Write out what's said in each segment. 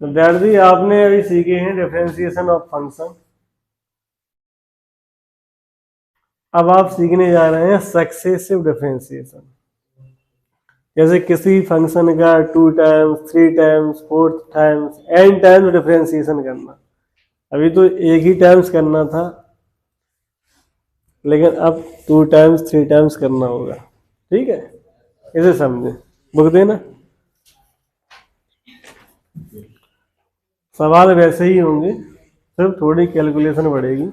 तो विद्यार्थी आपने अभी सीखे हैं डिफरेंशिएशन ऑफ फंक्शन। अब आप सीखने जा रहे हैं सक्सेसिव डिफरेंशिएशन। जैसे किसी फंक्शन का 2 times 3 times 4 times n times differentiation करना। अभी तो एक ही टाइम्स करना था, लेकिन अब 2 टाइम्स 3 टाइम्स करना होगा। ठीक है, इसे समझे। बुक देना, सवाल वैसे ही होंगे, सिर्फ थोड़ी कैलकुलेशन बढ़ेगी।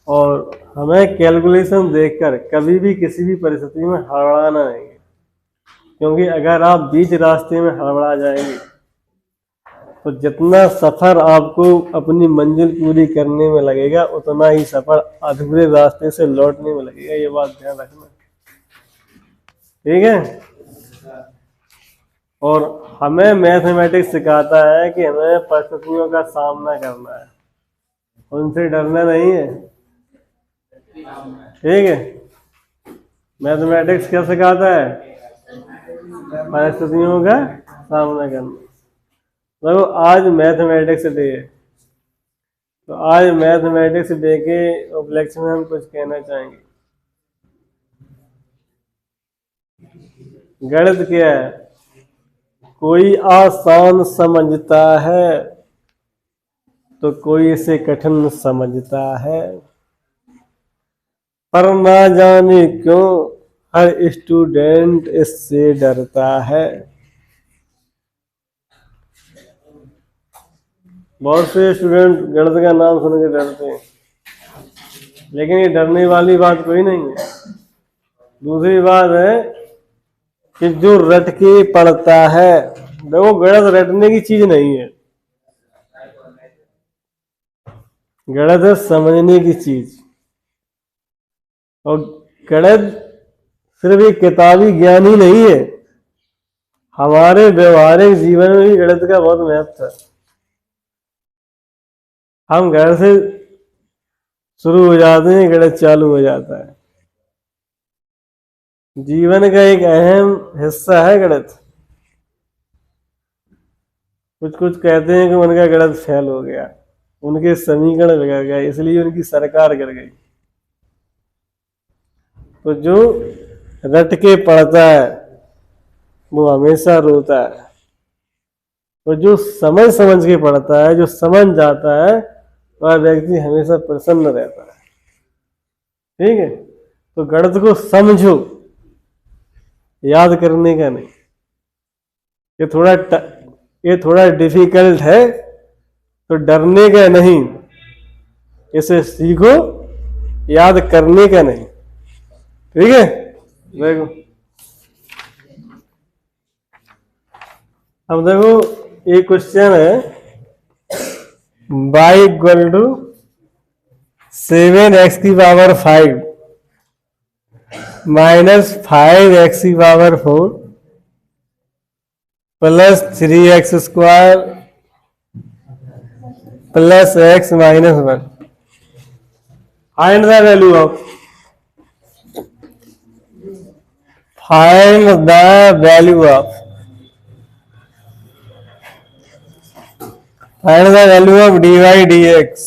और हमें कैलकुलेशन देखकर कभी भी किसी भी परिस्थिति में हड़बड़ाना नहीं है, क्योंकि अगर आप बीच रास्ते में हड़बड़ा जाएंगे तो जितना सफर आपको अपनी मंजिल पूरी करने में लगेगा उतना ही सफर अधूरे रास्ते से लौटने में लगेगा। ये बात ध्यान रखना, ठीक है। और हमें मैथमेटिक्स सिखाता है कि हमें परिस्थितियों का सामना करना है, उनसे डरना नहीं है। ठीक है, मैथमेटिक्स क्या सिखाता है? परिस्थितियों का सामना करना। देखो आज मैथमेटिक्स डे है, तो आज मैथमेटिक्स डे के उपलक्ष्य में हम कुछ कहना चाहेंगे। गणित क्या है? कोई आसान समझता है तो कोई इसे कठिन समझता है, पर ना जाने क्यों हर स्टूडेंट इससे डरता है। बहुत से स्टूडेंट गणित का नाम सुन के डरते हैं, लेकिन ये डरने वाली बात कोई नहीं है। दूसरी बात है कि जो रट के पढ़ता है, देखो गणित रटने की चीज नहीं है, गणित है समझने की चीज। और गणित सिर्फ एक किताबी ज्ञान ही नहीं है, हमारे व्यवहारिक जीवन में भी गणित का बहुत महत्व है। हम घर से शुरू हो जाते हैं, गणित चालू हो जाता है। जीवन का एक अहम हिस्सा है गणित। कुछ कुछ कहते हैं कि उनका गणित फेल हो गया, उनके समीकरण बिगड़ गए, इसलिए उनकी सरकार गिर गई। तो जो रट के पढ़ता है वो हमेशा रोता है, और जो समझ समझ के पढ़ता है, जो समझ जाता है, वह व्यक्ति हमेशा प्रसन्न रहता है। ठीक है, तो गणित को समझो, याद करने का नहीं। ये थोड़ा डिफिकल्ट है तो डरने का नहीं, इसे सीखो, याद करने का नहीं। ठीक है, देखो अब देखो एक क्वेश्चन है, y इक्वल टू 7x की पावर 5 माइनस 5x की power 4 plus 3x square plus x minus 1। Find the value of, find the value of, find the value of dy dx,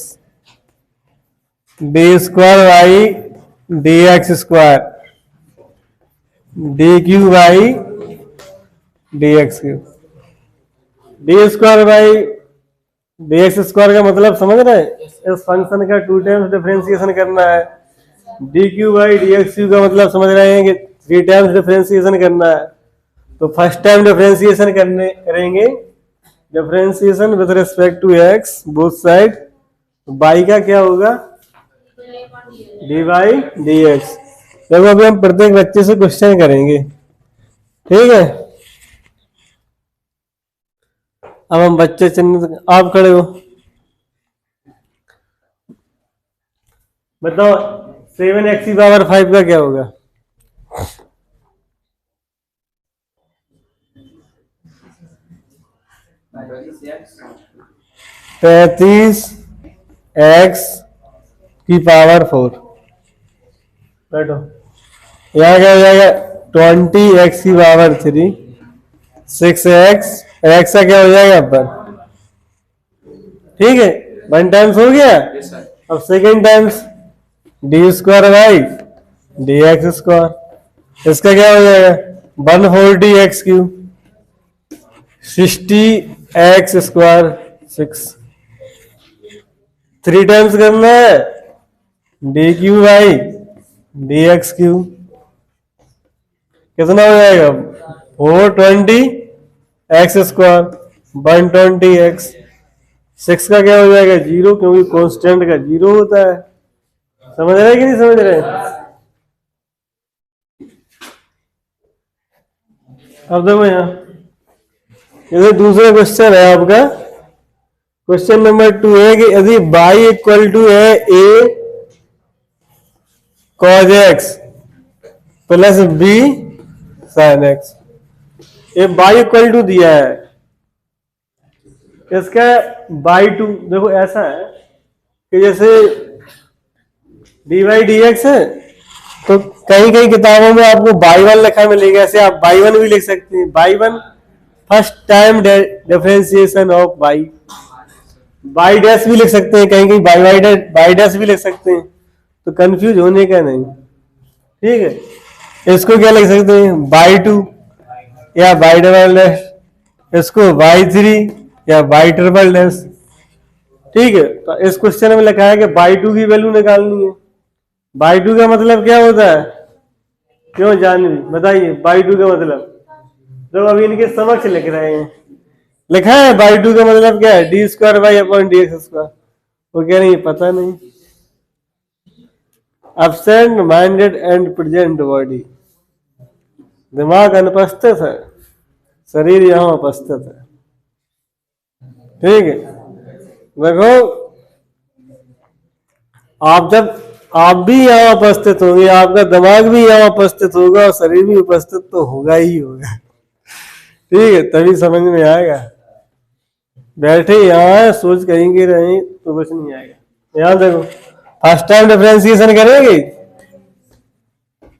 d square y d x square d cube by d x cube. D square by d x square का मतलब समझ रहे हैं? इस function का 2 times differentiation करना है। D cube by d x Q का मतलब समझ रहे हैं कि 3 टाइम्स डिफरेंशिएशन करना है। तो फर्स्ट टाइम डिफरेंशिएशन करेंगे, differentiation with respect to x both side. By का क्या होगा? D by d x. देखो अभी हम प्रत्येक बच्चे से क्वेश्चन करेंगे, ठीक है। अब हम बच्चे चिन्ह, आप खड़े हो, बताओ 7x की पावर 5 का क्या होगा? पैंतीस एक्स की पावर 4। बैठो, यहाँ क्या हो जाएगा? 20x की पावर 3, 6x, x का क्या हो जाएगा पर ठीक है, 1 टाइम्स हो गया। अब second times D square by d x square, इसका क्या हो जाएगा 140 x cube, 60 x square 6, 3 times करना है D cube by d x Q, कितना हो जाएगा 420 एक्स स्क्वायर 120 एक्स, 6 का क्या हो जाएगा 0, क्योंकि कांस्टेंट का 0 होता है। समझ रहे कि नहीं समझ रहे? अब देखो यहाँ, ये दूसरा क्वेश्चन है आपका, क्वेश्चन नंबर 2 है कि यदि y इक्वल टू है a cos x plus b sin x, ये y इक्वल टू दिया है, इसका y2 देखो ऐसा है कि जैसे dy dx है, तो कहीं कहीं किताबों में आपको y1 लिखा मिलेगा, ऐसे आप y1 भी लिख सकते हैं, y1 first time differentiation of y dash भी लिख सकते हैं, कहीं कहीं y डैश भी लिख सकते हैं, तो कंफ्यूज होने का नहीं। ठीक है, इसको क्या लिख सकते हैं y2 या y डबल डैश, इसको y3 या y ट्रिपल डैश। ठीक है, तो इस क्वेश्चन में लिखा है कि y2 की वैल्यू निकालनी है। y2 का मतलब क्या होता है, क्यों जान बताइए y2 का मतलब, जो अभी इनके समक्ष लिख रहे हैं, लिखा है y2 का मतलब क्या है D square by upon D x square, वो कह रही है पता नहीं। Absent minded and present body, दिमाग अनुपस्थित है, शरीर यहां उपस्थित है। ठीक है, देखो आप भी यहाँ उपस्थित होंगे, आपका दिमाग भी यहाँ उपस्थित होगा और शरीर भी उपस्थित तो होगा ही होगा। ठीक है, तभी समझ में आएगा। बैठे यहाँ सोच कहीं रहे तो कुछ नहीं आएगा। यहाँ देखो फर्स्ट टाइम डिफरेंशिएशन करेंगे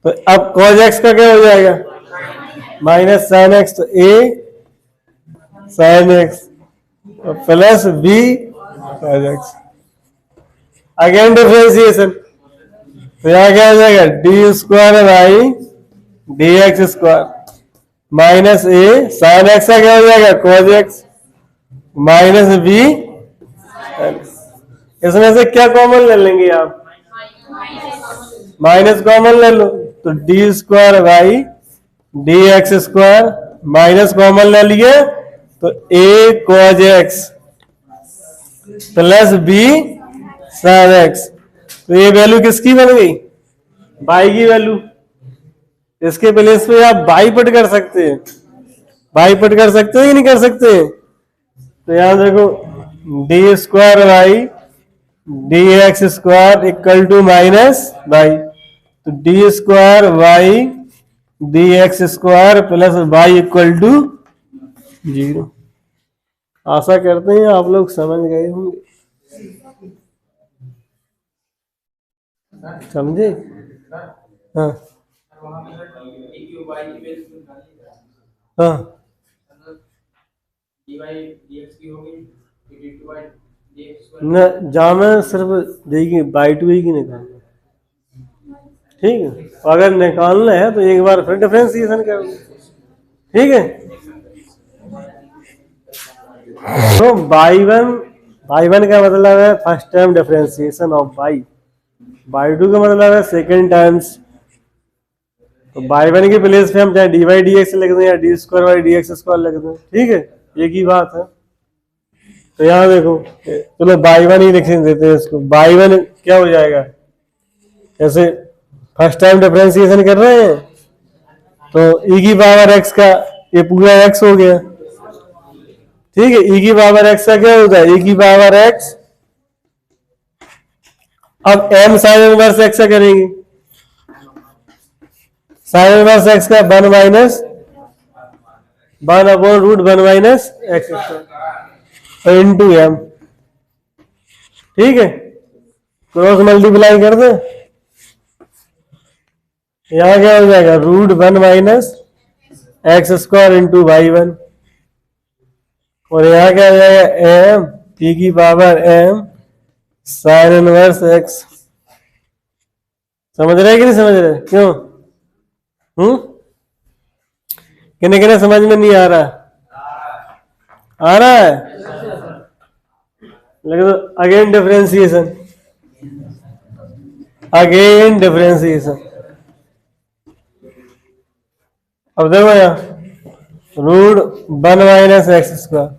तो अब cos x का क्या हो जाएगा माइनस साइन एक्स, तो a sine x plus b cos x, again differentiation, तो यहाँ क्या हो जाएगा d square by d x square minus a sign x का क्या हो जाएगा cos x माइनस b, इसमें से क्या कॉमन ले लेंगे आप, माइनस कॉमन ले लो, तो d square by d x square minus common ले लिए तो a cos x plus b sin x, तो ये वैल्यू किसकी बन गई y की वैल्यू। इसके प्लेस पे आप y पुट कर सकते हैं, y पुट कर सकते हैं कि नहीं कर सकते। तो यहां देखो d square by d x square equal to minus y, तो d square y d x square plus y equal to 0। आशा करते हैं आप लोग समझ गए होंगे, समझे। हाँ हाँ, न जाना सिर्फ देखिए y2 ही की निकालना। ठीक है, अगर निकालना है तो एक बार फिर डिफरेंशिएशन कर लो। ठीक है, तो y1 का मतलब है first time differentiation of y2 का मतलब है सेकेंड टाइम्स। तो y1 के प्लेस पे हम चाहे डी बाई डी एक्स लिख दें या D square by d x square लिख दें, ठीक है, एक ही बात है। तो यहाँ देखो चलो y1 ही लिख देते हैं इसको, y1 क्या हो जाएगा, जैसे फर्स्ट टाइम डिफरेंशिएशन कर रहे हैं तो e की पावर x का ये पूरा x हो गया। ठीक है, e की पावर x का क्या होता है e की पावर x, अब m साइन इनवर्स x का करेंगे, साइन इनवर्स x का 1 minus 1 upon root 1 minus x into m. ठीक है, क्रॉस मल्टीप्लाई कर दे, यहां क्या हो जाएगा root 1 minus x square into y 1, और यहां क्या हो जाएगा एम टी की power m sine inverse x। समझ रहे कि नहीं समझ रहे? क्यों? किन्ने किन्ने समझ में नहीं आ रहा? आ रहा है? लेकिन अगेन डिफरेंशिएशन, अगेन डिफरेंशिएशन। अब देखो यहाँ root 1 minus x square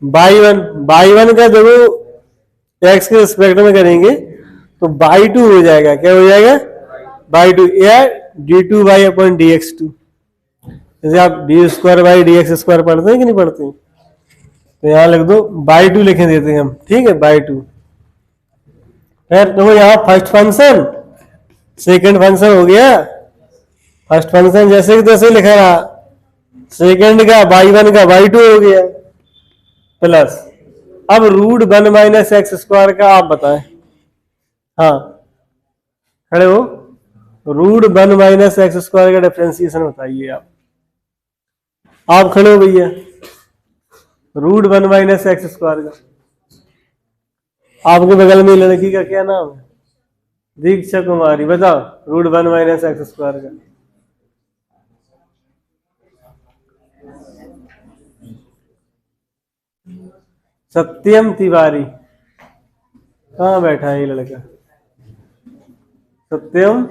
by one का देखो एक्स के रिस्पेक्ट में करेंगे तो बाई 2 हो जाएगा। क्या हो जाएगा? बाई 2 या d2 अपॉन dx2। जैसे आप D square by d x square पढ़ते हैं कि नहीं पढ़ते हैं? तो यहाँ लिख दो बाई 2 लिखे देते हैं हम, ठीक है, बाई 2। फिर देखो यहाँ फर्स्ट फंक्शन सेकंड फंक्शन हो गया। फर्स्ट फंक्शन जैसे कि तैसे लिखा रहा, सेकंड का बाई 1 का बाई 2 हो गया प्लस। अब रूट 1 माइनस एक्स स्क्वायर का आप बताएं। हाँ खड़े हो, रूट 1 माइनस एक्स स्क्वायर का डिफरेंशिएशन बताइए आप खड़े हो भैया। रूट 1 माइनस एक्स स्क्वायर का, आपके बगल में लड़की का क्या नाम है? दीक्षा कुमारी। बताओ रूट 1 माइनस एक्स स्क्वायर का। सत्यम तिवारी। कहाँ बैठा है ये लड़का? सत्यम,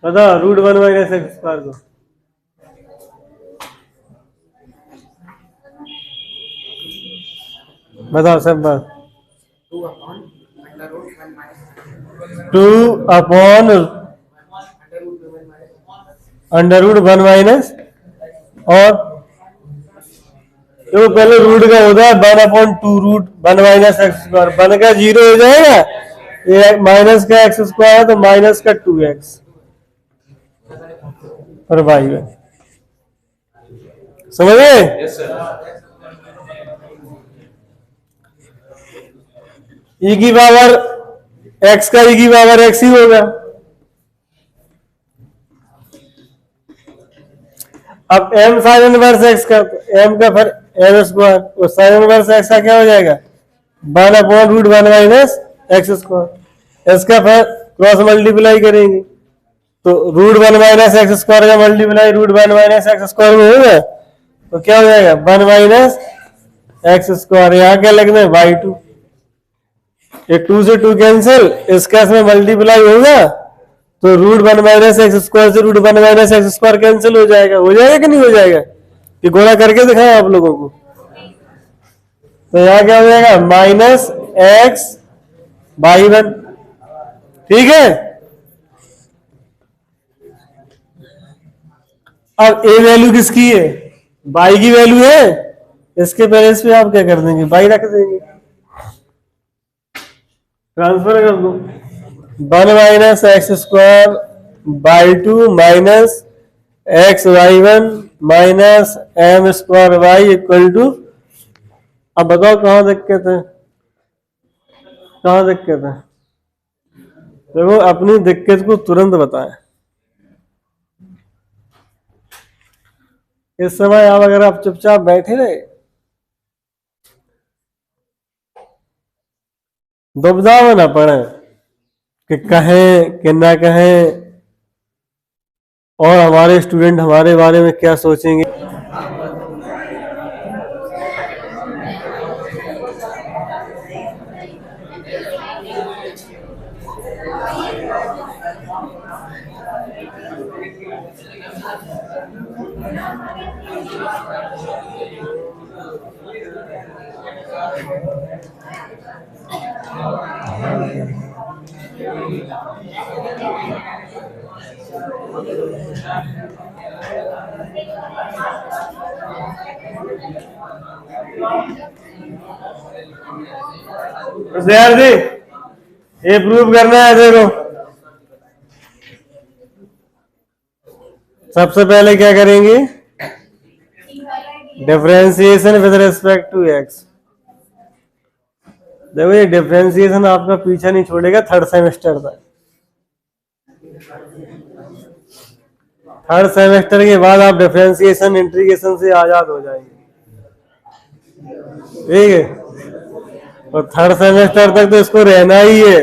बताओ रूट 1 माइनस एक्स स्क्वायर को। बताओ सब बात। 2 अपॉन अंडर रूट 1 माइनस, और तो पहले रूट का होता है 1 upon 2 root 1 minus x square. 1 का 0 हो जाएगा, ये माइनस का एक्स स्क्वायर है तो माइनस का 2x और वाई में। समझ गए? ई की पावर एक्स का ई की पावर एक्स ही होगा। अब m साइन इनवर्स एक्स का, m का फिर m स्क्वायर, और साइन इनवर्स एक्स का क्या हो जाएगा? 1 upon root 1 minus x square. इसका फिर क्रॉस मल्टीप्लाई करेंगे तो रूट 1 माइनस एक्स स्क्वायर का multiply root 1 minus x square में होगा तो क्या हो जाएगा? 1 माइनस एक्स स्क्वायर। यहाँ क्या लगना है? बाई 2। ये 2 से 2 कैंसिल, इसका इसमें मल्टीप्लाई होगा तो रूट 1 माइनस एक्स स्क्वायर से root 1 minus x square cancel हो जाएगा। हो जाएगा कि नहीं हो जाएगा? ये गुणा करके दिखाओ आप लोगों को। तो यहाँ क्या हो जाएगा? Minus x by 1। ठीक है, अब ए वैल्यू किसकी है? बाई की वैल्यू है। इसके बैलेंस पे आप क्या कर देंगे? बाई रख देंगे, ट्रांसफर कर दो। 1 minus x square by 2 minus x y 1 minus m square y equal to. अब बताओ कहाँ दिक्कत है? कहाँ दिक्कत है? देखो अपनी दिक्कत को तुरंत बताएं। इस समय आप अगर आप चुपचाप बैठे रहे, दुविधा में ना पड़े कि कहें कि ना कहें, और हमारे स्टूडेंट हमारे बारे में क्या सोचेंगे। विद्यार्थी ये प्रूव करना है। देखो सबसे पहले क्या करेंगे? Differentiation with respect to x. देखो ये डिफरेंशिएशन आपका पीछा नहीं छोड़ेगा थर्ड सेमेस्टर तक। थर्ड सेमेस्टर के बाद आप डिफरेंशिएशन इंटीग्रेशन से आजाद हो जाएंगे। ठीक है, और थर्ड सेमेस्टर तक तो इसको रहना ही है।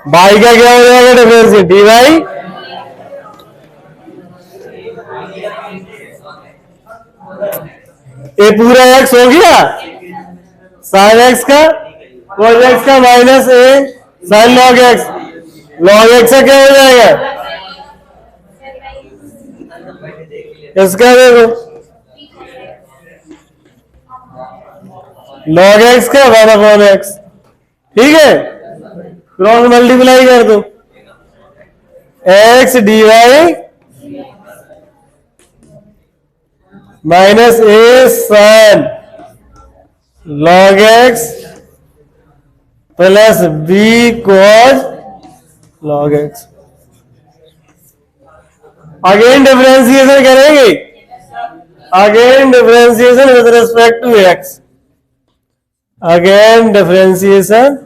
बाई का क्या हो जाएगा डिफरेंस, डी वाई ये पूरा एक्स हो गया साइन एक्स का कॉस एक्स का minus a sine log x, log x का क्या हो जाएगा इसका देखो लॉग एक्स का 1/x, ठीक है क्रॉस मल्टीप्लाई कर दो x d y minus a sine log x plus b cos log x. Again differentiation करेंगे, again differentiation with respect to x, again differentiation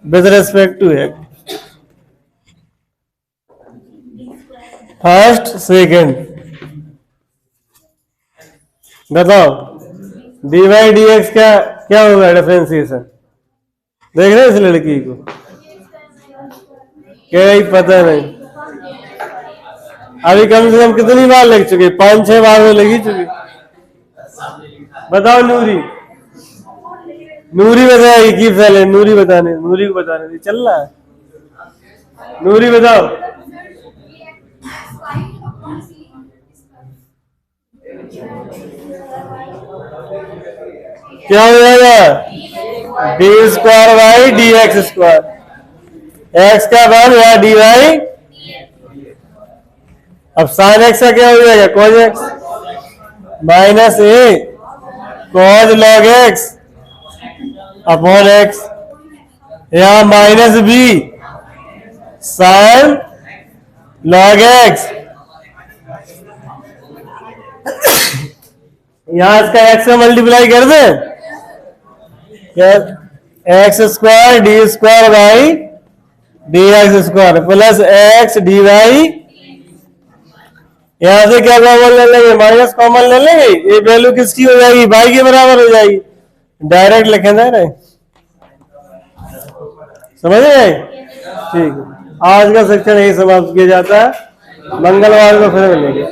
with respect to x, first second बताओ d y d x का क्या होगा differentiation, देख रहे हैं इस लड़की को क्या ही पता नहीं, अभी कम से कम कितनी बार लिख चुके, 5-6 बार में लिखी चुकी। बताओ नूरी, नूरी बताएगी की पहले, नूरी बताने, नूरी को बताने दी, चल रहा है नूरी बताओ क्या हो जाएगा d square by d x square, x का मान या डी वाई, अब साइन एक्स का क्या हो जाएगा cos x minus a cos log x upon x, या minus b sine log x, यहां इसका एक्स का मल्टीप्लाई कर दे x square d square by d x square plus x d y, यहां से क्या कॉमन ले लेंगे माइनस कॉमन ले लेंगे, ये वैल्यू किसकी हो जाएगी बाई के बराबर हो जाएगी, डायरेक्ट लिखे ना रहे, समझ गए ठीक है। आज का सेक्शन यही समाप्त किया जाता है, मंगलवार को फिर मिलेंगे।